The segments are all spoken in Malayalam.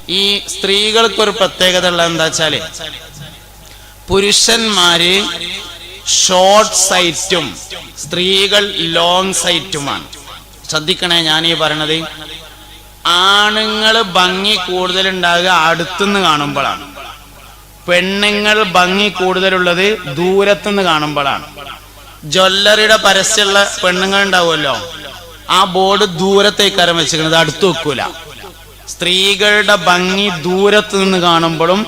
ഈ സ്ത്രീകൾക്കൊരു പ്രത്യേകത ഉള്ള എന്താ വെച്ചാല്, പുരുഷന്മാര് ഷോർട്ട് സൈറ്റും സ്ത്രീകൾ ലോങ് സൈറ്റുമാണ്. ശ്രദ്ധിക്കണേ ഞാൻ ഈ പറയണത്. ആണുങ്ങൾ ഭംഗി കൂടുതലുണ്ടാകുക അടുത്തുനിന്ന് കാണുമ്പോഴാണ്, പെണ്ണുങ്ങൾ ഭംഗി കൂടുതലുള്ളത് ദൂരത്തുനിന്ന് കാണുമ്പോഴാണ്. ജ്വല്ലറിയുടെ പരസ്യമുള്ള പെണ്ണുങ്ങൾ ഉണ്ടാവുമല്ലോ, ആ ബോർഡ് ദൂരത്തേക്കാരം വെച്ചിരിക്കുന്നത്, അടുത്ത് വെക്കൂല. സ്ത്രീകളുടെ ഭംഗി ദൂരത്ത് നിന്ന് കാണുമ്പോഴും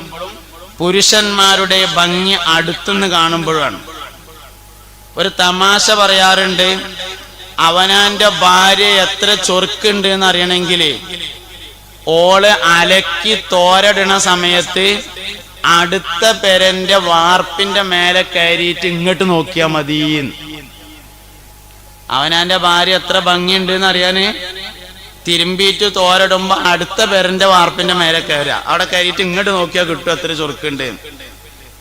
പുരുഷന്മാരുടെ ഭംഗി അടുത്തുനിന്ന് കാണുമ്പോഴാണ്. ഒരു തമാശ പറയാറുണ്ട്, അവനാന്റെ ഭാര്യ എത്ര ചൊറുക്കുണ്ട് എന്ന് അറിയണമെങ്കിൽ ഓള് അലക്കി തോരടണ സമയത്ത് അടുത്ത പെരന്റെ വാർപ്പിന്റെ മേലെ കയറിയിട്ട് ഇങ്ങോട്ട് നോക്കിയാ മതി. അവനാന്റെ ഭാര്യ എത്ര ഭംഗിയുണ്ട് എന്ന് അറിയാന് തിരുമ്പിയിട്ട് തോരടുമ്പോ അടുത്ത പെരന്റെ വാർപ്പിന്റെ മേലെ കയറുക, അവിടെ കയറിയിട്ട് ഇങ്ങോട്ട് നോക്കിയാൽ കിട്ടും എത്ര ചൊറുക്കുണ്ട്.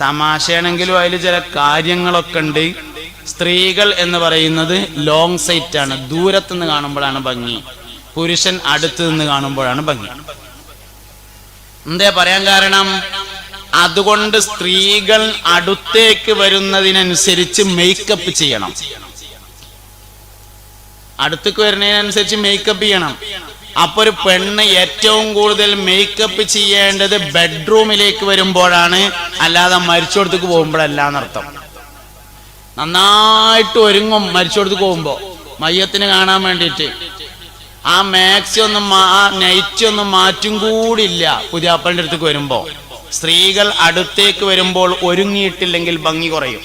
തമാശയാണെങ്കിലും അതിൽ ചില കാര്യങ്ങളൊക്കെ ഉണ്ട്. സ്ത്രീകൾ എന്ന് പറയുന്നത് ലോങ് സൈറ്റ് ആണ്, ദൂരത്തുനിന്ന് കാണുമ്പോഴാണ് ഭംഗി. പുരുഷൻ അടുത്ത് നിന്ന് കാണുമ്പോഴാണ് ഭംഗി. എന്തേ പറയാൻ കാരണം, അതുകൊണ്ട് സ്ത്രീകൾ അടുത്തേക്ക് വരുന്നതിനനുസരിച്ച് മേക്കപ്പ് ചെയ്യണം. അടുത്തേക്ക് വരുന്നതിനനുസരിച്ച് മേക്കപ്പ് ചെയ്യണം. അപ്പൊ ഒരു പെണ്ണ് ഏറ്റവും കൂടുതൽ മേക്കപ്പ് ചെയ്യേണ്ടത് ബെഡ്റൂമിലേക്ക് വരുമ്പോഴാണ്, അല്ലാതെ മരിച്ചോടത്തേക്ക് പോകുമ്പോഴല്ല എന്നർത്ഥം. നന്നായിട്ട് ഒരുങ്ങും മരിച്ചോടത്തേക്ക് പോകുമ്പോ മയ്യത്തിന് കാണാൻ വേണ്ടിയിട്ട്. ആ മാക്സി ഒന്നും ആ നൈറ്റി ഒന്നും മാറ്റും കൂടില്ല പുതിയാപ്പളിന്റെ അടുത്തേക്ക് വരുമ്പോ. സ്ത്രീകൾ അടുത്തേക്ക് വരുമ്പോൾ ഒരുങ്ങിയിട്ടില്ലെങ്കിൽ ഭംഗി കുറയും.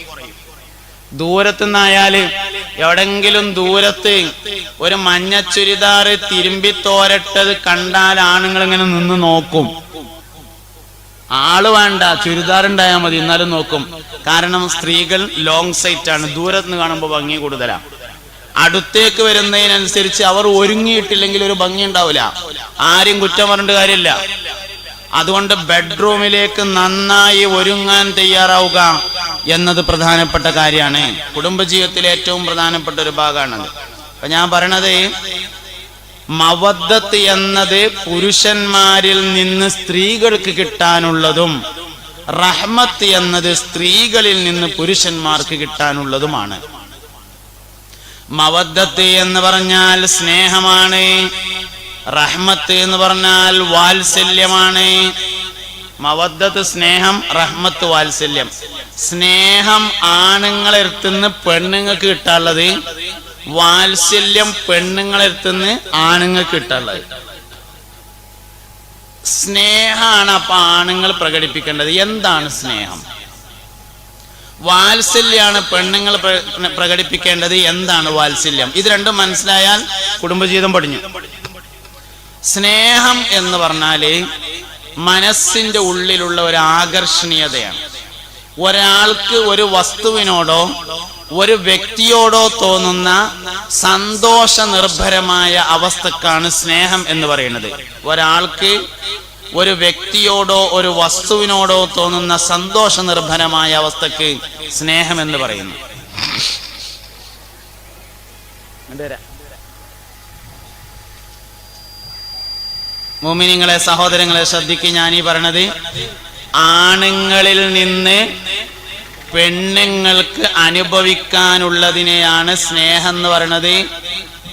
ദൂരത്തുനിന്നായാല് എവിടെങ്കിലും ദൂരത്ത് ഒരു മഞ്ഞ ചുരിദാറ് തിരുമ്പി തോരട്ടത് കണ്ടാൽ ആണുങ്ങൾ ഇങ്ങനെ നിന്ന് നോക്കും. ആള് വേണ്ട, ചുരിദാർ ഉണ്ടായാൽ മതി, എന്നാലും നോക്കും. കാരണം സ്ത്രീകൾ ലോങ് സൈറ്റ് ആണ്, ദൂരത്തുനിന്ന് കാണുമ്പോൾ ഭംഗി കൂടുതലാണ്. അടുത്തേക്ക് വരുന്നതിനനുസരിച്ച് അവർ ഒരുങ്ങിയിട്ടില്ലെങ്കിൽ ഒരു ഭംഗി ഉണ്ടാവില്ല. ആരും കുറ്റം പറഞ്ഞിട്ട് കാര്യമില്ല. അതുകൊണ്ട് ബെഡ്റൂമിലേക്ക് നന്നായി ഒരുങ്ങാൻ തയ്യാറാവുക എന്നത് പ്രധാനപ്പെട്ട കാര്യമാണ്. കുടുംബജീവിതത്തിലെ ഏറ്റവും പ്രധാനപ്പെട്ട ഒരു ഭാഗമാണത്. അപ്പൊ ഞാൻ പറയണത്, മവദ്ദത്ത് എന്നത് പുരുഷന്മാരിൽ നിന്ന് സ്ത്രീകൾക്ക് കിട്ടാനുള്ളതും റഹ്മത്ത് എന്നത് സ്ത്രീകളിൽ നിന്ന് പുരുഷന്മാർക്ക് കിട്ടാനുള്ളതുമാണ്. മവദ്ദത്ത് എന്ന് പറഞ്ഞാൽ സ്നേഹമാണ്, റഹ്മത്ത് എന്ന് പറഞ്ഞാൽ വാത്സല്യമാണ്. മവദ്ദത്ത് സ്നേഹം, റഹ്മത്ത് വാത്സല്യം. സ്നേഹം ആണുങ്ങളെടുത്തുനിന്ന് പെണ്ണുങ്ങൾക്ക് കിട്ടാനുള്ളത്, വാത്സല്യം പെണ്ണുങ്ങളെടുത്തുനിന്ന് ആണുങ്ങൾക്ക് കിട്ടാനുള്ളത്. സ്നേഹമാണ് അപ്പൊ ആണുങ്ങൾ പ്രകടിപ്പിക്കേണ്ടത്. എന്താണ് സ്നേഹം? വാത്സല്യാണ് പെണ്ണുങ്ങൾ പ്രകടിപ്പിക്കേണ്ടത്. എന്താണ് വാത്സല്യം? ഇത് രണ്ടും മനസ്സിലായാൽ കുടുംബജീവിതം പഠിഞ്ഞു. സ്നേഹം എന്ന് പറഞ്ഞാല് മനസ്സിന്റെ ഉള്ളിലുള്ള ഒരു ആകർഷണീയതയാണ്. ഒരാൾക്ക് ഒരു വസ്തുവിനോടോ ഒരു വ്യക്തിയോടോ തോന്നുന്ന സന്തോഷ നിർഭരമായ അവസ്ഥക്കാണ് സ്നേഹം എന്ന് പറയുന്നത്. ഒരാൾക്ക് ഒരു വ്യക്തിയോടോ ഒരു വസ്തുവിനോടോ തോന്നുന്ന സന്തോഷ നിർഭരമായ അവസ്ഥക്ക് സ്നേഹം എന്ന് പറയുന്നു. മുഅ്മിനീങ്ങളെ, സഹോദരങ്ങളെ, ശ്രദ്ധിക്കുക. ഞാൻ ഈ പറയണത് ആണുങ്ങളിൽ നിന്ന് പെണ്ണുങ്ങൾക്ക് അനുഭവിക്കാനുള്ളതിനെയാണ് സ്നേഹം എന്ന് പറയുന്നത്.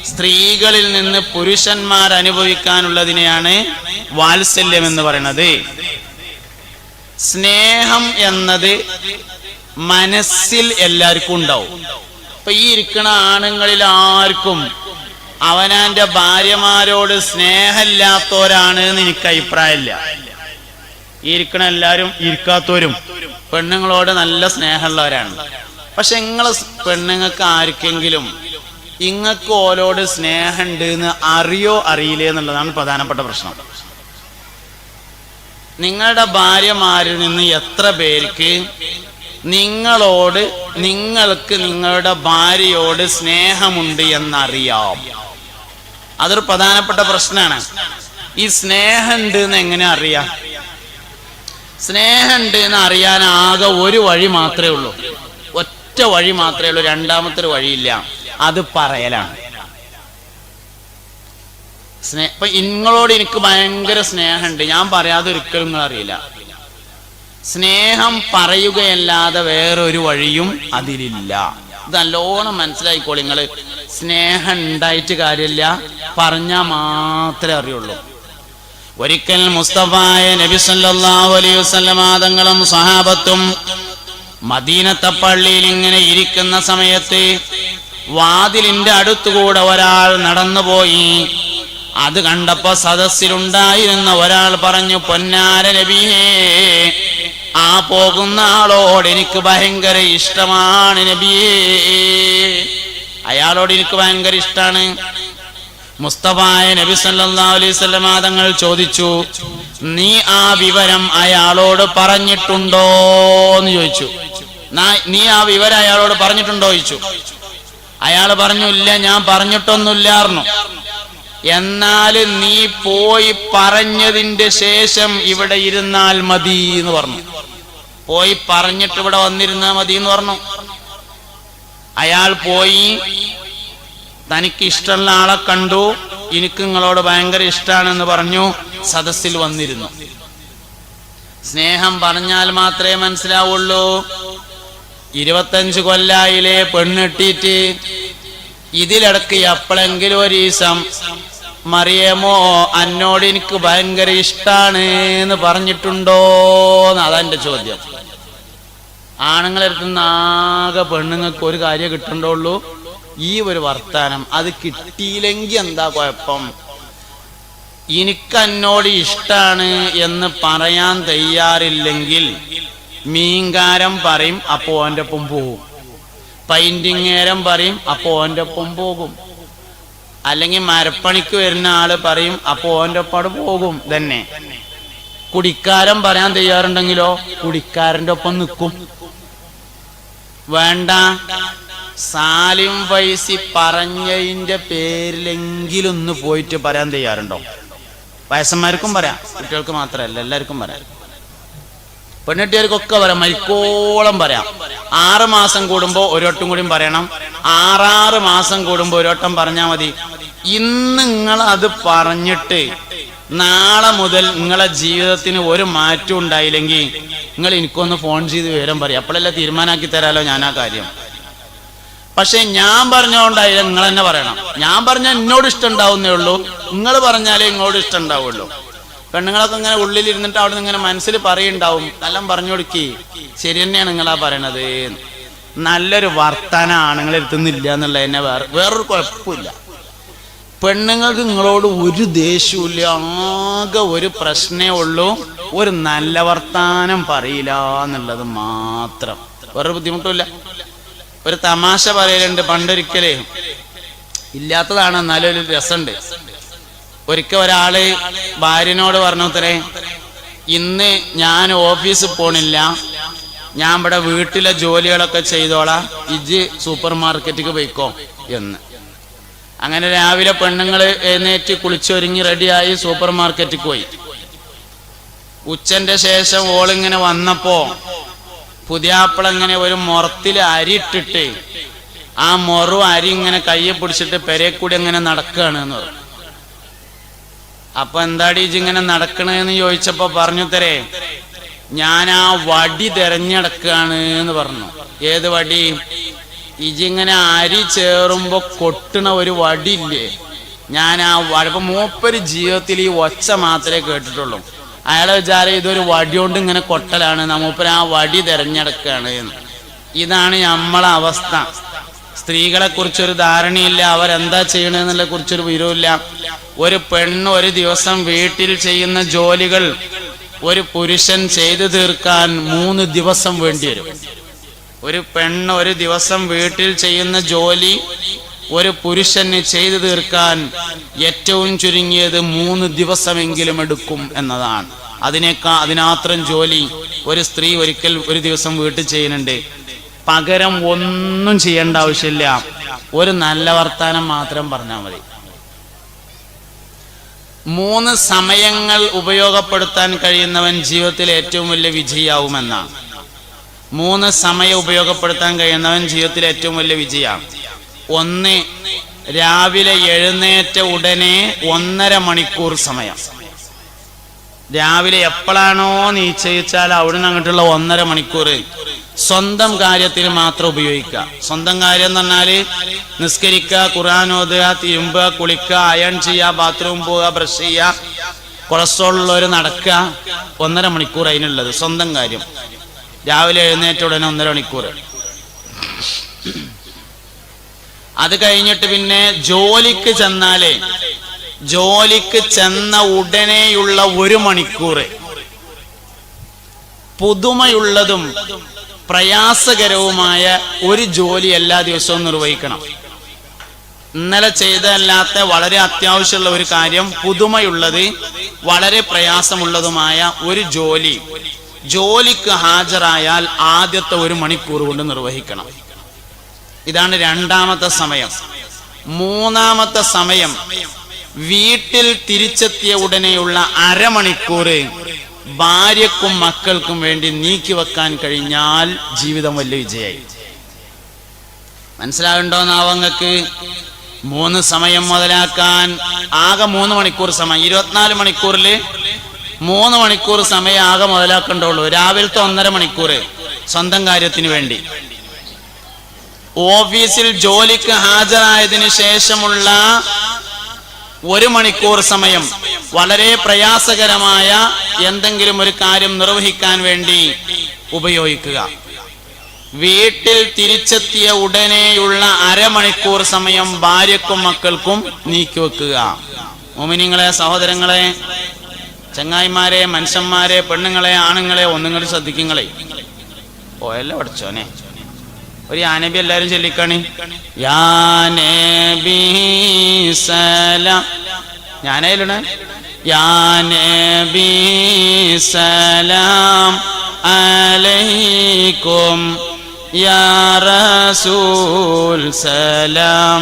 സ്ത്രീകളിൽ നിന്ന് പുരുഷന്മാർ അനുഭവിക്കാനുള്ളതിനെയാണ് വാത്സല്യം എന്ന് പറയുന്നത്. സ്നേഹം എന്നത് മനസ്സിൽ എല്ലാവർക്കും ഉണ്ടാവും. ഇപ്പൊ ഈ ഇരിക്കുന്ന ആണുങ്ങളിൽ ആർക്കും അവനാന്റെ ഭാര്യമാരോട് സ്നേഹമില്ലാത്തവരാണ് എന്ന് എനിക്ക് അഭിപ്രായമില്ല. ഈ ഇരിക്കണ എല്ലാവരും ഇരിക്കാത്തവരും പെണ്ണുങ്ങളോട് നല്ല സ്നേഹമുള്ളവരാണ്. പക്ഷെ നിങ്ങളെ പെണ്ണുങ്ങൾക്ക് ആർക്കെങ്കിലും ഇങ്ങക്ക് ഓരോട് സ്നേഹമുണ്ട് എന്ന് അറിയോ അറിയില്ലേ എന്നുള്ളതാണ് പ്രധാനപ്പെട്ട പ്രശ്നം. നിങ്ങളുടെ ഭാര്യമാരിൽ നിന്ന് എത്ര പേർക്ക് നിങ്ങൾക്ക് നിങ്ങളുടെ ഭാര്യയോട് സ്നേഹമുണ്ട് എന്നറിയാം? അതൊരു പ്രധാനപ്പെട്ട പ്രശ്നമാണ്. ഈ സ്നേഹമുണ്ട് എന്ന് എങ്ങനെ അറിയാം? സ്നേഹമുണ്ട് എന്ന് അറിയാൻ ആകെ ഒരു വഴി മാത്രമേ ഉള്ളൂ, ഒറ്റ വഴി മാത്രമേ ഉള്ളൂ. രണ്ടാമത്തെ ഒരു വഴിയില്ല, അത് പറയലാണ്. ഇപ്പൊ നിങ്ങളോട് എനിക്ക് ഭയങ്കര സ്നേഹമുണ്ട്, ഞാൻ പറയാതെ ഒരിക്കലും നിങ്ങൾ അറിയില്ല. സ്നേഹം പറയുകയല്ലാതെ വേറൊരു വഴിയും അതിലില്ല. ഇത് നല്ലോണം മനസ്സിലായിക്കോളി നിങ്ങള്. സ്നേഹം ഉണ്ടായിട്ട് കാര്യമില്ല, പറഞ്ഞാൽ മാത്രമേ അറിയുള്ളൂ. ഒരിക്കൽ മുസ്തഫായ നബി സല്ലല്ലാഹു അലൈഹി വസല്ലമ തങ്ങളും സഹാബത്തും മദീനത്തെ പള്ളിയിൽ ഇങ്ങനെ ഇരിക്കുന്ന സമയത്ത് വാതിലിന്റെ അടുത്തുകൂടെ ഒരാൾ നടന്നുപോയി. അത് കണ്ടപ്പോ സദസ്സിലുണ്ടായിരുന്ന ഒരാൾ പറഞ്ഞു, പൊന്നാര നബിയേ, ആ പോകുന്ന ആളോട് എനിക്ക് ഭയങ്കര ഇഷ്ടമാണ് നബിയേ, അയാളോട് എനിക്ക് ഭയങ്കര ഇഷ്ടമാണ്. മുസ്തഫായ നബി സല്ലല്ലാഹു അലൈഹി വസല്ലം തങ്ങൾ ചോദിച്ചു, നീ ആ വിവരം അയാളോട് പറഞ്ഞിട്ടുണ്ടോ എന്ന് ചോദിച്ചു. നീ ആ വിവരം അയാളോട് പറഞ്ഞിട്ടുണ്ടോ ചോദിച്ചു. അയാൾ പറഞ്ഞു, ഇല്ല, ഞാൻ പറഞ്ഞിട്ടൊന്നുമില്ലായിരുന്നു. എന്നാൽ നീ പോയി പറഞ്ഞതിന്റെ ശേഷം ഇവിടെ ഇരുന്നാൽ മതി എന്ന് പറഞ്ഞു. പോയി പറഞ്ഞിട്ട് ഇവിടെ വന്നിരുന്നാൽ മതി എന്ന് പറഞ്ഞു. അയാൾ പോയി, തനിക്ക് ഇഷ്ടമുള്ള ആളെ കണ്ടു, എനിക്ക് നിങ്ങളോട് ഭയങ്കര ഇഷ്ടമാണെന്ന് പറഞ്ഞു, സദസ്സിൽ വന്നിരുന്നു. സ്നേഹം പറഞ്ഞാൽ മാത്രമേ മനസ്സിലാവുള്ളൂ. 25 കൊല്ലായിലെ പെണ്ണിട്ടിട്ട് ഇതിലിടക്ക് എപ്പോഴെങ്കിലും ഒരു ദിവസം മറിയമോ എന്നോട് എനിക്ക് ഭയങ്കര ഇഷ്ടാണ് എന്ന് പറഞ്ഞിട്ടുണ്ടോ? അതെന്റെ ചോദ്യം. ആണുങ്ങളെടുത്തുനിന്ന് ആകെ പെണ്ണുങ്ങൾക്ക് ഒരു കാര്യം കിട്ടണ്ടുള്ളൂ, ഈ ഒരു വർത്താനം. അത് കിട്ടിയില്ലെങ്കിൽ എന്താ കുഴപ്പം? എനിക്ക് എന്നോട് ഇഷ്ടാണ് എന്ന് പറയാൻ തയ്യാറില്ലെങ്കിൽ മീൻകാരം പറയും, അപ്പോ ഓന്റെ ഒപ്പം പോകും. പെയിന്റിങ്ങേരം പറയും, അപ്പോ ഓന്റെ ഒപ്പം പോകും. അല്ലെങ്കിൽ മരപ്പണിക്ക് വരുന്ന ആള് പറയും, അപ്പോ ഓന്റെ ഒപ്പം പോകും തന്നെ. കുടിക്കാരൻ പറയാൻ തയ്യാറുണ്ടെങ്കിലോ കുടിക്കാരന്റെ ഒപ്പം നിൽക്കും. വേണ്ട, സാലിം ഫൈസി പറഞ്ഞതിന്റെ പേരിലെങ്കിലും ഒന്ന് പോയിട്ട് പറയാൻ തയ്യാറുണ്ടോ? വയസ്സന്മാർക്കും പറയാം, കുട്ടികൾക്ക് മാത്രമല്ല, എല്ലാവർക്കും പറയാം. പെണ്ണെട്ടിയവർക്കൊക്കെ പറയാം, മരിക്കോളം പറയാം. 6 മാസം കൂടുമ്പോ ഒരുവട്ടം കൂടി പറയണം, 6 മാസം കൂടുമ്പോ ഒരുവട്ടം പറഞ്ഞാൽ മതി. ഇന്ന് നിങ്ങൾ അത് പറഞ്ഞിട്ട് നാളെ മുതൽ നിങ്ങളെ ജീവിതത്തിന് ഒരു മാറ്റം ഉണ്ടായില്ലെങ്കിൽ നിങ്ങൾ എനിക്കൊന്ന് ഫോൺ ചെയ്ത് വിവരം പറയും. അപ്പോഴല്ലേ തീരുമാനാക്കി തരാലോ ഞാൻ ആ കാര്യം. പക്ഷെ ഞാൻ പറഞ്ഞോണ്ടായാലും നിങ്ങൾ തന്നെ പറയണം. ഞാൻ പറഞ്ഞാൽ എന്നോട് ഇഷ്ടം ഉണ്ടാവുന്നേ ഉള്ളൂ, നിങ്ങൾ പറഞ്ഞാലേ നിങ്ങളോട് ഇഷ്ടം ഉണ്ടാവുള്ളൂ. പെണ്ണുങ്ങളൊക്കെ ഇങ്ങനെ ഉള്ളിലിരുന്നിട്ട് അവിടെ നിന്ന് ഇങ്ങനെ മനസ്സിൽ പറയുണ്ടാവും, എല്ലാം പറഞ്ഞു കൊടുക്കി, ശരി തന്നെയാണ് നിങ്ങളാ പറയണത്. നല്ലൊരു വർത്താനം ആണുങ്ങളെടുത്തുന്നില്ല എന്നുള്ളത് തന്നെ വേറൊരു കുഴപ്പമില്ല. പെണ്ണുങ്ങൾക്ക് നിങ്ങളോട് ഒരു ദേഷ്യമില്ല, ആകെ ഒരു പ്രശ്നമേ ഉള്ളൂ, ഒരു നല്ല വർത്താനം പറയില്ല എന്നുള്ളത് മാത്രം. വേറൊരു ബുദ്ധിമുട്ടില്ല. ഒരു തമാശ പറയലുണ്ട് പണ്ടൊരിക്കലേ, ഇല്ലാത്തതാണ് എന്നാലും ഒരു രസമുണ്ട്. ഒരിക്കൽ ഒരാള് ഭാര്യനോട് പറഞ്ഞത്രേ, ഇന്ന് ഞാൻ ഓഫീസിൽ പോണില്ല, ഞാൻ ഇവിടെ വീട്ടിലെ ജോലികളൊക്കെ ചെയ്തോളാം, ഇജ്ജ് സൂപ്പർ മാർക്കറ്റിക്ക് പോയിക്കോ എന്ന്. അങ്ങനെ രാവിലെ പെണ്ണുങ്ങൾ എഴുന്നേറ്റ് കുളിച്ചൊരുങ്ങി റെഡിയായി സൂപ്പർ മാർക്കറ്റിൽ പോയി. ഉച്ചന്റെ ശേഷം ഓളിങ്ങനെ വന്നപ്പോ പുതിയാപ്പിളങ്ങനെ ഒരു മുറത്തിൽ അരി ഇട്ടിട്ട് ആ അരി ഇങ്ങനെ കയ്യെ പിടിച്ചിട്ട് പെരേക്കൂടി അങ്ങനെ നടക്കുകയാണ് എന്ന് പറഞ്ഞു. അപ്പൊ എന്താടി ഇങ്ങനെ നടക്കണെന്ന് ചോദിച്ചപ്പോ പറഞ്ഞു തരേ, ഞാൻ ആ വടി തെരഞ്ഞെടുക്കുകയാണ് എന്ന് പറഞ്ഞു. ഏത് വടി? ഇജിങ്ങനെ അരി ചേറുമ്പോ കൊട്ടണ ഒരു വടി ഇല്ലേ, ഞാൻ ആ വടി. ഇപ്പൊ മൂപ്പര് ജീവിതത്തിൽ ഈ ഒച്ച മാത്രമേ കേട്ടിട്ടുള്ളൂ. അയാളെ വിചാരം ഇതൊരു വടി കൊണ്ട് ഇങ്ങനെ കൊട്ടലാണ്, മൂപ്പര് ആ വടി തെരഞ്ഞെടുക്കുകയാണ് എന്ന്. ഇതാണ് നമ്മളെ അവസ്ഥ. സ്ത്രീകളെ കുറിച്ചൊരു ധാരണയില്ല, അവരെന്താ ചെയ്യണെന്നുള്ള കുറിച്ചൊരു വിവരമില്ല. ഒരു പെണ്ണ് ഒരു ദിവസം വീട്ടിൽ ചെയ്യുന്ന ജോലികൾ ഒരു പുരുഷൻ ചെയ്തു തീർക്കാൻ 3 ദിവസം വേണ്ടി വരും. ഒരു പെണ്ണ് ഒരു ദിവസം വീട്ടിൽ ചെയ്യുന്ന ജോലി ഒരു പുരുഷന് ചെയ്തു തീർക്കാൻ ഏറ്റവും ചുരുങ്ങിയത് 3 ദിവസമെങ്കിലും എടുക്കും എന്നതാണ്. അതിനാത്രം ജോലി ഒരു സ്ത്രീ ഒരു ദിവസം വീട്ടിൽ ചെയ്യുന്നുണ്ട്. പകരം ഒന്നും ചെയ്യേണ്ട ആവശ്യമില്ല, ഒരു നല്ല വർത്താനം മാത്രം പറഞ്ഞാൽ മതി. 3 സമയങ്ങൾ ഉപയോഗപ്പെടുത്താൻ കഴിയുന്നവൻ ജീവിതത്തിൽ ഏറ്റവും വലിയ വിജയാവുമെന്നാണ്. 3 സമയം ഉപയോഗപ്പെടുത്താൻ കഴിയുന്നവൻ ജീവിതത്തിൽ ഏറ്റവും വലിയ വിജയമാണ്. 1 രാവിലെ എഴുന്നേറ്റ ഉടനെ 1.5 മണിക്കൂർ സമയം. രാവിലെ എപ്പോഴാണോ നിശ്ചയിച്ചാൽ അവിടുന്ന് അങ്ങോട്ടുള്ള 1.5 മണിക്കൂർ സ്വന്തം കാര്യത്തിന് മാത്രം ഉപയോഗിക്കുക. സ്വന്തം കാര്യം എന്ന് പറഞ്ഞാല് നിസ്കരിക്കുക, ഖുർആൻ ഓതുക, തിരുമ്പുക, കുളിക്കുക, അയൺ ചെയ്യുക, ബാത്റൂം പോവുക, ബ്രഷ് ചെയ്യുക, കൊളസ്ട്രോൾ ഉള്ളവർ നടക്കുക. 1.5 മണിക്കൂർ അതിനുള്ളത് സ്വന്തം കാര്യം. രാവിലെ എഴുന്നേറ്റ ഉടനെ 1.5 മണിക്കൂർ. അത് കഴിഞ്ഞിട്ട് പിന്നെ ജോലിക്ക് ചെന്നാലേ ജോലിക്ക് ചെന്ന ഉടനെയുള്ള 1 മണിക്കൂർ പുതുമയുള്ളതും പ്രയാസകരവുമായ ഒരു ജോലി എല്ലാ ദിവസവും നിർവഹിക്കണം. ഇന്നലെ ചെയ്തല്ലാത്ത വളരെ അത്യാവശ്യമുള്ള ഒരു കാര്യം, പുതുമയുള്ളത് വളരെ പ്രയാസമുള്ളതുമായ ഒരു ജോലിക്ക് ഹാജരായാൽ ആദ്യത്തെ 1 മണിക്കൂർ കൊണ്ട് നിർവഹിക്കണം. ഇതാണ് രണ്ടാമത്തെ സമയം. മൂന്നാമത്തെ സമയം വീട്ടിൽ തിരിച്ചെത്തിയ ഉടനെയുള്ള 1/2 മണിക്കൂർ ഭാര്യക്കും മക്കൾക്കും വേണ്ടി നീക്കിവെക്കാൻ കഴിഞ്ഞാൽ ജീവിതം വലിയ വിജയായി. മനസ്സിലാകുണ്ടോന്നാവോ നിങ്ങൾക്ക്? 3 സമയം മുതലാക്കാൻ ആകെ 3 മണിക്കൂർ സമയം. 24 മണിക്കൂറിൽ 3 മണിക്കൂർ സമയം ആകെ മുതലാക്കണ്ടുള്ളൂ. രാവിലത്തെ 1.5 മണിക്കൂർ സ്വന്തം കാര്യത്തിന് വേണ്ടി. ഓഫീസിൽ ജോലിക്ക് ഹാജരായതിനു ശേഷമുള്ള 1 മണിക്കൂർ സമയം വളരെ പ്രയാസകരമായ എന്തെങ്കിലും ഒരു കാര്യം നിർവഹിക്കാൻ വേണ്ടി ഉപയോഗിക്കുക. വീട്ടിൽ തിരിച്ചെത്തിയ ഉടനെയുള്ള 1/2 മണിക്കൂർ സമയം ഭാര്യക്കും മക്കൾക്കും നീക്കിവെക്കുക. മോമിനിങ്ങളെ, സഹോദരങ്ങളെ, ചങ്ങായിമാരെ, മനുഷ്യന്മാരെ, പെണ്ണുങ്ങളെ, ആണുങ്ങളെ, ഒന്നുങ്ങൾ ശ്രദ്ധിക്കുങ്ങളെ. പോയല്ലോ പഠിച്ചോനെ. ഒരു യാ നബി എല്ലാവരും ചൊല്ലിക്കാണി. യാ നബി സലാം. ഞാനേലാണ്. യാ നബി സലാം അലൈക്കും, യാ റസൂൽ സലാം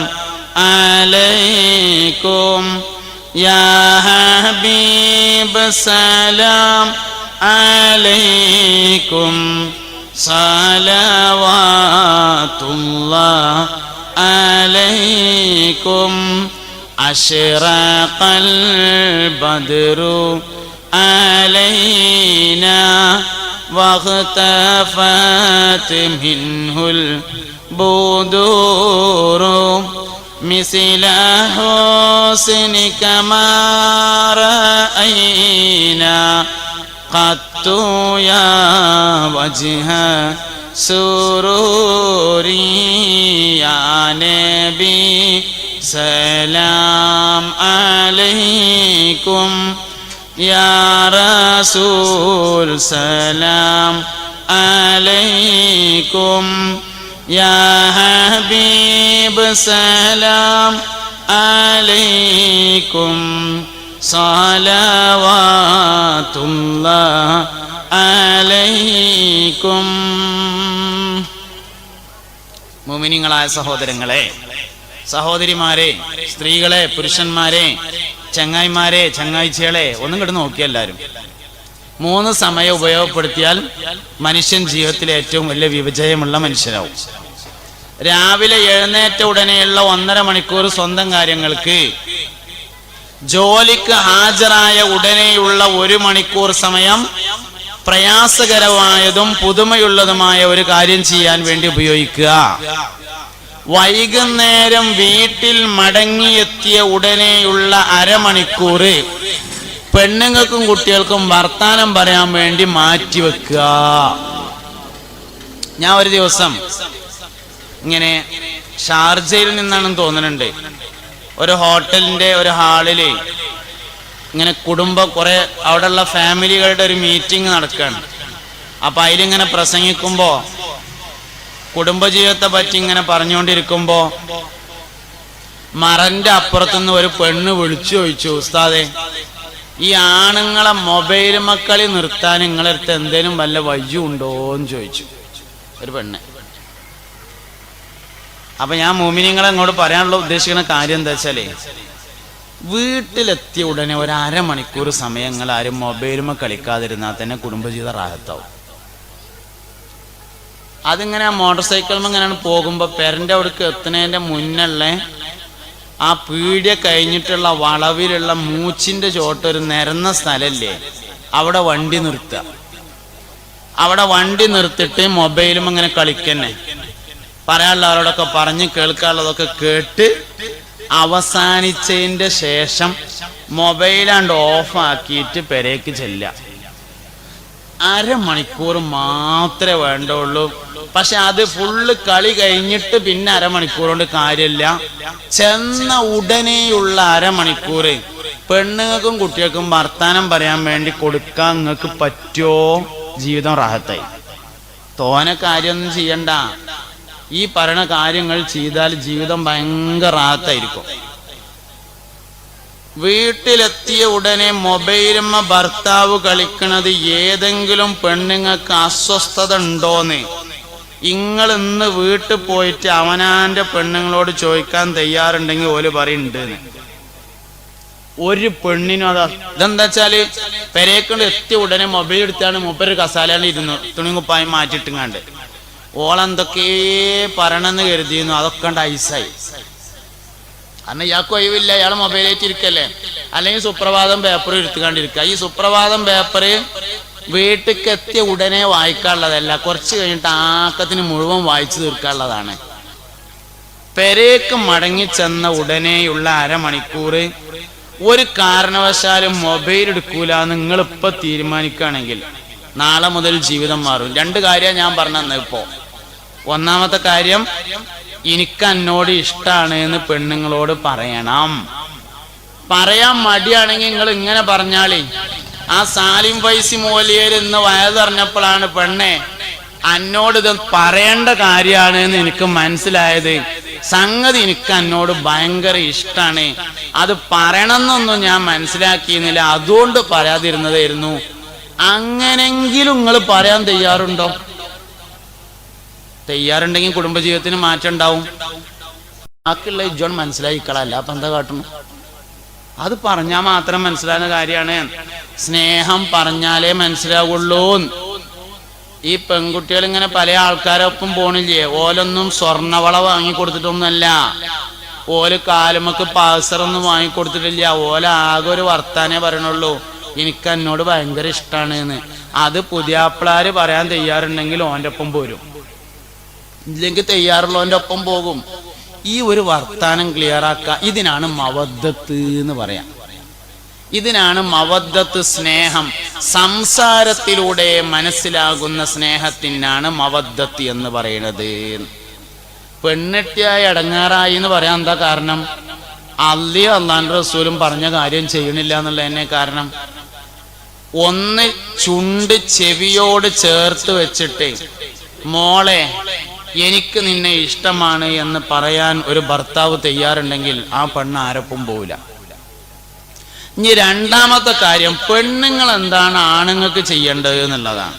അലൈക്കും, യാ ഹബീബ് സലാം അലൈക്കും, സലവാത്തുല്ലാഹ് അലൈക്കും, അശ്റഖൽ ബദ്റു അലൈനാ വഖ്തഫത് മിൻഹുൽ ബുദൂറു മിസ്ല ഹുസ്നിക മാ റഅയ്നാ ഖത്തു യാ വജ്ഹ സുറൂരി, യാ നബി സലാം അലൈക്കും, യാ റസൂൽ സലാം അലൈക്കും, യാ ഹബീബ് സലാം അലൈക്കും, സലവാത്തുല്ലാഹ് അലൈക്കും. മുഅ്മിനീങ്ങളായ സഹോദരങ്ങളെ, സഹോദരിമാരെ, സ്ത്രീകളെ, പുരുഷന്മാരെ, ചങ്ങായിമാരെ, ചങ്ങാഴ്ചകളെ, ഒന്നും കിടന്ന് നോക്കിയ എല്ലാവരും 3 സമയം ഉപയോഗപ്പെടുത്തിയാൽ മനുഷ്യൻ ജീവിതത്തിലെ ഏറ്റവും വലിയ വിജയമുള്ള മനുഷ്യരാവും. രാവിലെ എഴുന്നേറ്റ ഉടനെയുള്ള 1.5 മണിക്കൂർ സ്വന്തം കാര്യങ്ങൾക്ക്, ജോലിക്ക് ഹാജരായ ഉടനെയുള്ള 1 മണിക്കൂർ സമയം പ്രയാസകരമായതും പുതുമയുള്ളതുമായ ഒരു കാര്യം ചെയ്യാൻ വേണ്ടി ഉപയോഗിക്കുക. വൈകുന്നേരം വീട്ടിൽ മടങ്ങിയെത്തിയ ഉടനെയുള്ള 1/2 മണിക്കൂർ പെണ്ണുങ്ങൾക്കും കുട്ടികൾക്കും വർത്താനം പറയാൻ വേണ്ടി മാറ്റിവെക്കുക. ഞാൻ ഒരു ദിവസം ഇങ്ങനെ ഷാർജയിൽ നിന്നാണെന്ന് തോന്നുന്നുണ്ട്, ഒരു ഹോട്ടലിന്റെ ഒരു ഹാളില് ഇങ്ങനെ കുറെ അവിടെയുള്ള ഫാമിലികളുടെ ഒരു മീറ്റിംഗ് നടക്കുകയാണ്. അപ്പൊ അതിലിങ്ങനെ പ്രസംഗിക്കുമ്പോ കുടുംബജീവിതത്തെ പറ്റി ഇങ്ങനെ പറഞ്ഞുകൊണ്ടിരിക്കുമ്പോ മറന്റെ അപ്പുറത്തുനിന്ന് ഒരു പെണ്ണ് വിളിച്ചു ചോദിച്ചു, ഉസ്താദെ, ഈ ആണുങ്ങളെ മൊബൈൽ മക്കളി നിർത്താൻ നിങ്ങളെ അടുത്ത് എന്തേലും വല്ല വയ്യുണ്ടോന്ന് ചോദിച്ചു ഒരു പെണ്ണ്. അപ്പൊ ഞാൻ മോമിനിങ്ങളെ അങ്ങോട്ട് പറയാനുള്ള ഉദ്ദേശിക്കുന്ന കാര്യം എന്താ വെച്ചാലേ, വീട്ടിലെത്തിയ ഉടനെ 1/2 മണിക്കൂർ സമയങ്ങൾ ആരും മൊബൈലുമ കളിക്കാതിരുന്നാൽ തന്നെ കുടുംബജീവിതം റാഹത്താവും. അതിങ്ങനെ മോട്ടോർ സൈക്കിളും ഇങ്ങനെയാണ് പോകുമ്പോ പെരന്റെ അവിടേക്ക് എത്തുന്നതിന്റെ മുന്നുള്ള ആ പീടിയ കഴിഞ്ഞിട്ടുള്ള വളവിലുള്ള മൂച്ചിന്റെ ചോട്ടൊരു നിരന്ന സ്ഥലല്ലേ, അവിടെ വണ്ടി നിർത്തുക. അവിടെ വണ്ടി നിർത്തിയിട്ട് മൊബൈലും അങ്ങനെ കളിക്കന്നെ. പറയാനുള്ളവരോടൊക്കെ പറഞ്ഞ് കേൾക്കാനുള്ളതൊക്കെ കേട്ട് അവസാനിച്ചതിന്റെ ശേഷം മൊബൈലാണ്ട് ഓഫാക്കിയിട്ട് പെരേക്ക് ചെല്ലുക. അരമണിക്കൂർ മാത്രമേ വേണ്ടുള്ളൂ. പക്ഷെ അത് ഫുള്ള് കളി കഴിഞ്ഞിട്ട് പിന്നെ അരമണിക്കൂർ കൊണ്ട് കാര്യമില്ല. ചെന്ന ഉടനെയുള്ള അരമണിക്കൂർ പെണ്ണുങ്ങൾക്കും കുട്ടികൾക്കും വർത്താനം പറയാൻ വേണ്ടി കൊടുക്കാൻ നിങ്ങൾക്ക് പറ്റുമോ? ജീവിതം റാഹത്തായി. തോനെ കാര്യമൊന്നും ചെയ്യണ്ട. ഈ പറയുന്ന കാര്യങ്ങൾ ചെയ്താൽ ജീവിതം ഭയങ്കര റാഹത്തായിരിക്കും. വീട്ടിലെത്തിയ ഉടനെ മൊബൈലുമ്മ ഭർത്താവ് കളിക്കണത് ഏതെങ്കിലും പെണ്ണുങ്ങൾക്ക് അസ്വസ്ഥത ഉണ്ടോന്ന് നിങ്ങൾ ഇന്ന് വീട്ടിൽ പോയിട്ട് അവനാന്റെ പെണ്ണുങ്ങളോട് ചോദിക്കാൻ തയ്യാറുണ്ടെങ്കിൽ ഓല് പറയുന്നുണ്ട്. ഒരു പെണ്ണിനും അതാ. ഇതെന്താ വെച്ചാല് പെരേക്കൊണ്ട് എത്തിയ ഉടനെ മൊബൈൽ എടുത്താണ് മൂപ്പര് കസാലയാണ് ഇരുന്നു തുണി കുപ്പായം മാറ്റിയിട്ടുങ്ങാണ്ട് ഓളെന്തൊക്കെ പറയണമെന്ന് കരുതിയിരുന്നു. അതൊക്കെ ഉണ്ട് ഐസായി. കാരണം ഇയാൾക്ക് ഒഴിവില്ല, ഇയാൾ മൊബൈലായിട്ട് ഇരിക്കല്ലേ. അല്ലെങ്കിൽ സുപ്രഭാതം പേപ്പർ എടുത്തുകൊണ്ടിരിക്കുക. ഈ സുപ്രഭാതം പേപ്പറ് വീട്ടിലേക്ക് എത്തിയ ഉടനെ വായിക്കാനുള്ളതല്ല, കുറച്ച് കഴിഞ്ഞിട്ട് ആക്കത്തിന് മുഴുവൻ വായിച്ചു തീർക്കാനുള്ളതാണ്. പെരേക്ക് മടങ്ങി ചെന്ന ഉടനെയുള്ള അരമണിക്കൂർ ഒരു കാരണവശാലും മൊബൈൽ എടുക്കൂല നിങ്ങളിപ്പോൾ തീരുമാനിക്കുകയാണെങ്കിൽ നാളെ മുതൽ ജീവിതം മാറും. രണ്ട് കാര്യമാണ് ഞാൻ പറഞ്ഞത് ഇപ്പോ. ഒന്നാമത്തെ കാര്യം, എനിക്ക് എന്നോട് ഇഷ്ടമാണ് എന്ന് പെണ്ണുങ്ങളോട് പറയണം. പറയാൻ മടിയാണെങ്കിൽ നിങ്ങൾ ഇങ്ങനെ പറഞ്ഞാളേ. ആ സാലിം ഫൈസി മൗലവിയർ ഇന്ന് വയതറിഞ്ഞപ്പോഴാണ് പെണ്ണെ എന്നോട് ഇത് പറയേണ്ട കാര്യമാണ് എന്ന് എനിക്ക് മനസ്സിലായത്. സംഗതി എനിക്ക് എന്നോട് ഭയങ്കര ഇഷ്ടമാണ്, അത് പറയണമെന്നൊന്നും ഞാൻ മനസ്സിലാക്കിയിരുന്നില്ല, അതുകൊണ്ട് പറയാതിരുന്നതായിരുന്നു. അങ്ങനെങ്കിലും നിങ്ങൾ പറയാൻ തയ്യാറുണ്ടോ? തയ്യാറുണ്ടെങ്കിൽ കുടുംബജീവിതത്തിന് മാറ്റം ഉണ്ടാവും. ബാക്കിയുള്ള ഇജ്ജോൺ മനസ്സിലാക്കിക്കളല്ല. അപ്പൊ എന്താ കാട്ടുന്നു? അത് പറഞ്ഞാൽ മാത്രം മനസ്സിലാകുന്ന കാര്യമാണ്. സ്നേഹം പറഞ്ഞാലേ മനസ്സിലാവുള്ളൂ. ഈ പെൺകുട്ടികൾ ഇങ്ങനെ പല ആൾക്കാരൊപ്പം പോണില്ലേ, ഓലൊന്നും സ്വർണവള വാങ്ങിക്കൊടുത്തിട്ടൊന്നുമല്ല, ഓല് കാലുമക്ക് പാസറൊന്നും വാങ്ങിക്കൊടുത്തിട്ടില്ല. ഓല ആകെ ഒരു വർത്താനേ പറയണുള്ളൂ, എനിക്ക് എന്നോട് ഭയങ്കര ഇഷ്ടമാണ് എന്ന്. അത് പുതിയാപ്പിളാര് പറയാൻ തയ്യാറുണ്ടെങ്കിൽ ഓൻ്റെ ഒപ്പം പോരും, ഇല്ലെങ്കിൽ തയ്യാറുള്ളവൻ്റെ ഒപ്പം പോകും. ഈ ഒരു വർത്താനം ക്ലിയർ ആക്കുക. ഇതിനാണ് മവദ്ദത്ത് എന്ന് പറയാം. ഇതിനാണ് മവദ്ദത്ത്, സ്നേഹം. സംസാരത്തിലൂടെ മനസ്സിലാകുന്ന സ്നേഹത്തിനാണ് മവദ്ദത്ത് എന്ന് പറയുന്നത്. പെണ്ണെട്ടിയായി അടങ്ങാറായി എന്ന് പറയാൻ എന്താ കാരണം? അള്ളയും അള്ളാന്റെ റസൂലും പറഞ്ഞ കാര്യം ചെയ്യണില്ല എന്നുള്ളതന്നെ കാരണം. ഒന്ന് ചുണ്ട് ചെവിയോട് ചേർത്ത് വെച്ചിട്ട് മോളെ എനിക്ക് നിന്നെ ഇഷ്ടമാണ് എന്ന് പറയാൻ ഒരു ഭർത്താവ് തയ്യാറുണ്ടെങ്കിൽ ആ പെണ്ണ് ആരൊപ്പം പോവില്ല. ഇനി രണ്ടാമത്തെ കാര്യം, പെണ്ണുങ്ങൾ എന്താണ് ആണുങ്ങൾക്ക് ചെയ്യേണ്ടത് എന്നുള്ളതാണ്.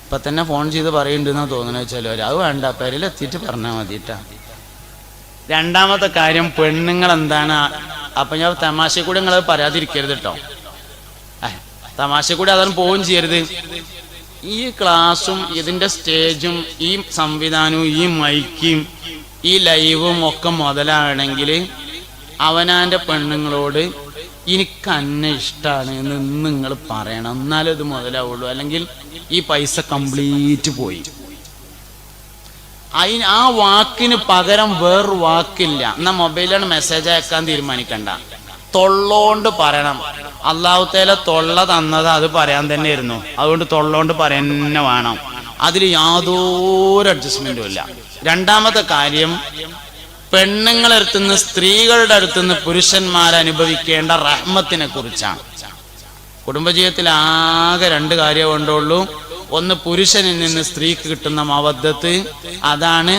ഇപ്പൊ തന്നെ ഫോൺ ചെയ്ത് പറയുന്നുണ്ടെന്നാ തോന്നുന്നത് വെച്ചാൽ അത് വേണ്ട, പെരയിലെത്തിയിട്ട് പറഞ്ഞാൽ മതിട്ടാ. രണ്ടാമത്തെ കാര്യം, പെണ്ണുങ്ങൾ എന്താണ്. അപ്പൊ ഞാൻ തമാശ കൂടി നിങ്ങളത് പറയാതിരിക്കരുത് കേട്ടോ. തമാശ കൂടി അതൊന്നും പോവുകയും ചെയ്യരുത്. ഈ ക്ലാസ്സും ഇതിന്റെ സ്റ്റേജും ഈ സംവിധാനവും ഈ മൈക്കും ഈ ലൈവും ഒക്കെ മുതലാണെങ്കിൽ അവനാന്റെ പെണ്ണുങ്ങളോട് എനിക്ക് അന്നെ ഇഷ്ടമാണ് എന്ന് നിങ്ങൾ പറയണം, എന്നാലും ഇത് മുതലാവുള്ളൂ. അല്ലെങ്കിൽ ഈ പൈസ കംപ്ലീറ്റ് പോയി. ആ വാക്കിന് പകരം വേറൊരു വാക്കില്ല. എന്നാ മൊബൈലാണ് മെസ്സേജ് അയക്കാൻ തീരുമാനിക്കണ്ട, തൊള്ളോണ്ട് പറയണം. അല്ലാഹു തആല തൊള്ള തന്നത് അത് പറയാൻ തന്നെ ആയിരുന്നു, അതുകൊണ്ട് തൊള്ളോണ്ട് പറയാൻ തന്നെ വേണം. അതിൽ യാതൊരു അഡ്ജസ്റ്റ്മെന്റും ഇല്ല. രണ്ടാമത്തെ കാര്യം, പെണ്ണുങ്ങളുടെ അടുത്തുനിന്ന് സ്ത്രീകളുടെ അടുത്തുനിന്ന് പുരുഷന്മാർ അനുഭവിക്കേണ്ട റഹ്മത്തിനെ കുറിച്ചാണ്. കുടുംബജീവിതത്തിൽ ആകെ രണ്ട് കാര്യം കൊണ്ടുള്ളൂ. ഒന്ന്, പുരുഷനിൽ നിന്ന് സ്ത്രീക്ക് കിട്ടുന്ന മവദ്ദത്ത്, അതാണ്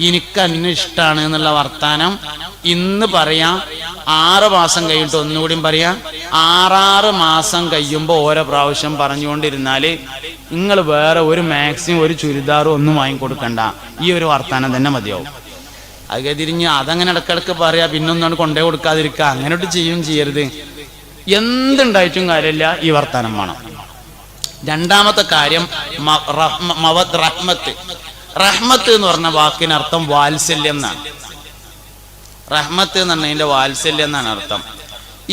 എനിക്ക് അന്നെ ഇഷ്ടമാണ് എന്നുള്ള വർത്താനം. ഇന്ന് പറയാം, 6 മാസം കഴിഞ്ഞിട്ട് ഒന്നുകൂടിയും പറയാം. 6 മാസം കഴിയുമ്പോൾ ഓരോ പ്രാവശ്യം പറഞ്ഞുകൊണ്ടിരുന്നാല് നിങ്ങൾ വേറെ ഒരു മാക്സിമം ഒരു ചുരിദാറും ഒന്നും വാങ്ങിക്കൊടുക്കണ്ട, ഈ ഒരു വർത്താനം തന്നെ മതിയാവും. അത് തിരിഞ്ഞ് അതങ്ങനെ ഇടക്കിടക്ക് പറയാ, പിന്നൊന്നാണ് കൊണ്ടേ കൊടുക്കാതിരിക്കുക, അങ്ങനെയൊട്ട് ചെയ്യരുത്. എന്തുണ്ടായിട്ടും കാര്യമില്ല, ഈ വർത്താനം വേണം. രണ്ടാമത്തെ കാര്യം, റഹ്മത്ത്. റഹ്മത്ത് എന്ന് പറഞ്ഞ വാക്കിനർത്ഥം വാത്സല്യം എന്നാണ്. റഹ്മത്ത് എന്ന് പറഞ്ഞതിന്റെ വാത്സല്യം എന്നാണ് അർത്ഥം.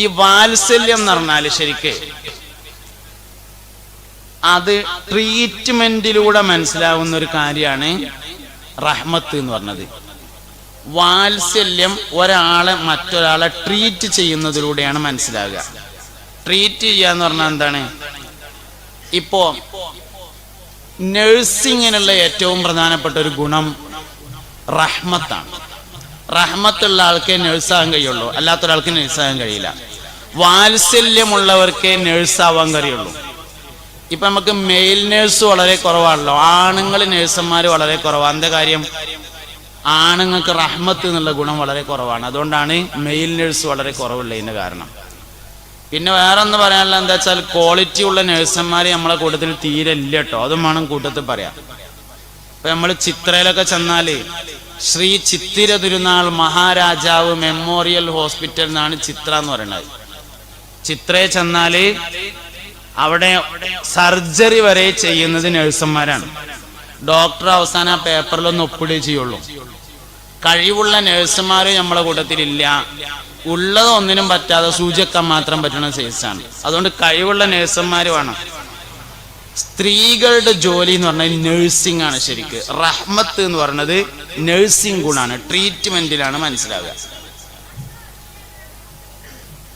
ഈ വാത്സല്യം എന്ന് പറഞ്ഞാല് ശരിക്ക് അത് ട്രീറ്റ്മെന്റിലൂടെ മനസ്സിലാവുന്ന ഒരു കാര്യമാണ് റഹ്മത്ത് എന്ന് പറഞ്ഞത്. വാത്സല്യം ഒരാളെ മറ്റൊരാളെ ട്രീറ്റ് ചെയ്യുന്നതിലൂടെയാണ് മനസ്സിലാകുക. ട്രീറ്റ് ചെയ്യുക എന്ന് പറഞ്ഞാൽ എന്താണ്? ഇപ്പോ നഴ്സിങ്ങിനുള്ള ഏറ്റവും പ്രധാനപ്പെട്ട ഒരു ഗുണം റഹ്മത്താണ്. റഹ്മത്തുള്ള ആൾക്കേ നഴ്സാകാൻ കഴിയുള്ളൂ, അല്ലാത്ത ഒരാൾക്ക് നഴ്സാകാൻ കഴിയില്ല. വാത്സല്യമുള്ളവർക്കേ നഴ്സാവാൻ കഴിയുള്ളൂ. ഇപ്പൊ നമുക്ക് മെയിൽ നേഴ്സ് വളരെ കുറവാണല്ലോ, ആണുങ്ങൾ നേഴ്സന്മാർ വളരെ കുറവാണ്. എന്താ കാര്യം? ആണുങ്ങൾക്ക് റഹ്മത്ത് എന്നുള്ള ഗുണം വളരെ കുറവാണ്. അതുകൊണ്ടാണ് മെയിൽ നേഴ്സ് വളരെ കുറവുള്ളതിന്റെ കാരണം. പിന്നെ വേറെ ഒന്ന് പറയാനുള്ള എന്താ വെച്ചാൽ ക്വാളിറ്റി ഉള്ള നേഴ്സന്മാര് നമ്മളെ കൂട്ടത്തിൽ തീരെ ഇല്ല കേട്ടോ. അതും വേണം കൂട്ടത്തിൽ പറയാം. ഇപ്പൊ നമ്മൾ ചിത്രയിലൊക്കെ ചെന്നാല് ശ്രീ ചിത്തിര തിരുനാൾ മഹാരാജാവ് മെമ്മോറിയൽ ഹോസ്പിറ്റൽ എന്നാണ് ചിത്ര എന്ന് പറയുന്നത്. ചിത്രയിൽ ചെന്നാല് അവിടെ സർജറി വരെ ചെയ്യുന്നത് നഴ്സന്മാരാണ്. ഡോക്ടർ അവസാനം ആ പേപ്പറിലൊന്നും ഒപ്പിടുകയേ ചെയ്യുള്ളൂ. കഴിവുള്ള നഴ്സുമാര് നമ്മളെ കൂട്ടത്തിലില്ല. ഉള്ളത് ഒന്നിനും പറ്റാതെ സൂചിക്കാൻ മാത്രം പറ്റുന്ന സൈസാണ്. അതുകൊണ്ട് കഴിവുള്ള നഴ്സുമാര് വേണം. സ്ത്രീകളുടെ ജോലി എന്ന് പറഞ്ഞാൽ നഴ്സിംഗ് ആണ്. ശരിക്ക് റഹ്മത്ത് എന്ന് പറയുന്നത് നഴ്സിംഗ് ഗുണാണ്, ട്രീറ്റ്മെന്റിലാണ് മനസ്സിലാവുക.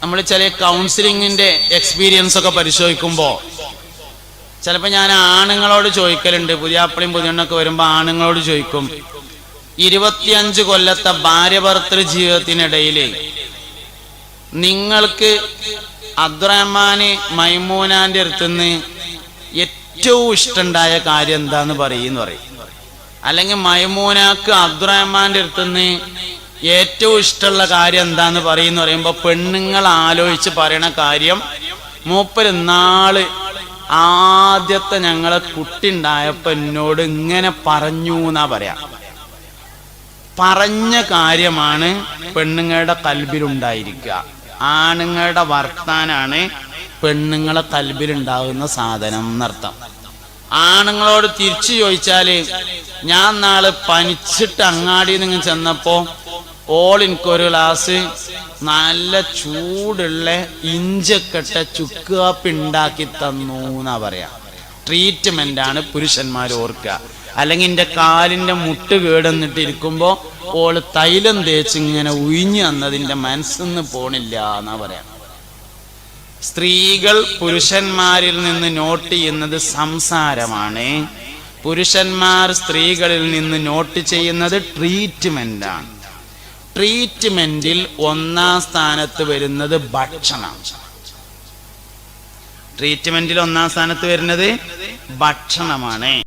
നമ്മൾ ചില കൗൺസിലിങ്ങിന്റെ എക്സ്പീരിയൻസ് ഒക്കെ പരിശോധിക്കുമ്പോ ചിലപ്പോ ഞാൻ ആണുങ്ങളോട് ചോദിക്കലുണ്ട്, പുതിയാപ്പിളിയും പുതിയണ്ണൊക്കെ വരുമ്പോ ആണുങ്ങളോട് ചോദിക്കും, 25 കൊല്ലത്തെ ഭാര്യ ഭർത്തൃ ജീവിതത്തിനിടയില് നിങ്ങൾക്ക് അബ്ദുറഹ്മാന് മൈമൂനാന്റെ അടുത്തുനിന്ന് ഏറ്റവും ഇഷ്ടമുണ്ടായ കാര്യം എന്താന്ന് പറയും. അല്ലെങ്കിൽ മൈമൂനാക്ക് അബ്ദുറഹ്മാന്റെ അടുത്തുനിന്ന് ഏറ്റവും ഇഷ്ടമുള്ള കാര്യം എന്താന്ന് പറയുമ്പോ പെണ്ണുങ്ങൾ ആലോചിച്ച് പറയണ കാര്യം മൂപ്പര് നാള് ആദ്യത്തെ ഞങ്ങളെ കുട്ടി ഉണ്ടായപ്പോ എന്നോട് ഇങ്ങനെ പറഞ്ഞു എന്നാ പറയാ. പറഞ്ഞ കാര്യമാണ് പെണ്ണുങ്ങളുടെ കൽബിലുണ്ടായിരിക്കുക. ആണുങ്ങളുടെ വർത്താനാണ് പെണ്ണുങ്ങളെ കൽബിലുണ്ടാകുന്ന സാധനം എന്നർത്ഥം. ആണുങ്ങളോട് തിരിച്ചു ചോദിച്ചാല്, ഞാൻ നാളെ പനിച്ചിട്ട് അങ്ങാടി നിങ്ങൾ ചെന്നപ്പോ എനിക്കൊരു ഗ്ലാസ് നല്ല ചൂടുള്ള ഇഞ്ചക്കെട്ട ചുക്ക് കാപ്പി ഉണ്ടാക്കി തന്നു എന്നാ പറയാ. ട്രീറ്റ്മെന്റ് ആണ് പുരുഷന്മാർ ഓർക്കുക. അല്ലെങ്കിൽ എന്റെ കാലിന്റെ മുട്ട് കേടന്നിട്ട് ഇരിക്കുമ്പോ തൈലം തേച്ച് ഇങ്ങനെ ഉയിഞ്ഞു തന്നതിന്റെ മനസ്സിന്ന് പോണില്ല എന്നാ പറയാ. സ്ത്രീകൾ പുരുഷന്മാരിൽ നിന്ന് നോട്ട് ചെയ്യുന്നത് സംസാരമാണ്. പുരുഷന്മാർ സ്ത്രീകളിൽ നിന്ന് നോട്ട് ചെയ്യുന്നത് ട്രീറ്റ്മെന്റ് ആണ്. ട്രീറ്റ്മെന്റിൽ ഒന്നാം സ്ഥാനത്ത് വരുന്നത് ഭക്ഷണം. ട്രീറ്റ്മെന്റിൽ ഒന്നാം സ്ഥാനത്ത് വരുന്നത് ഭക്ഷണമാണ്.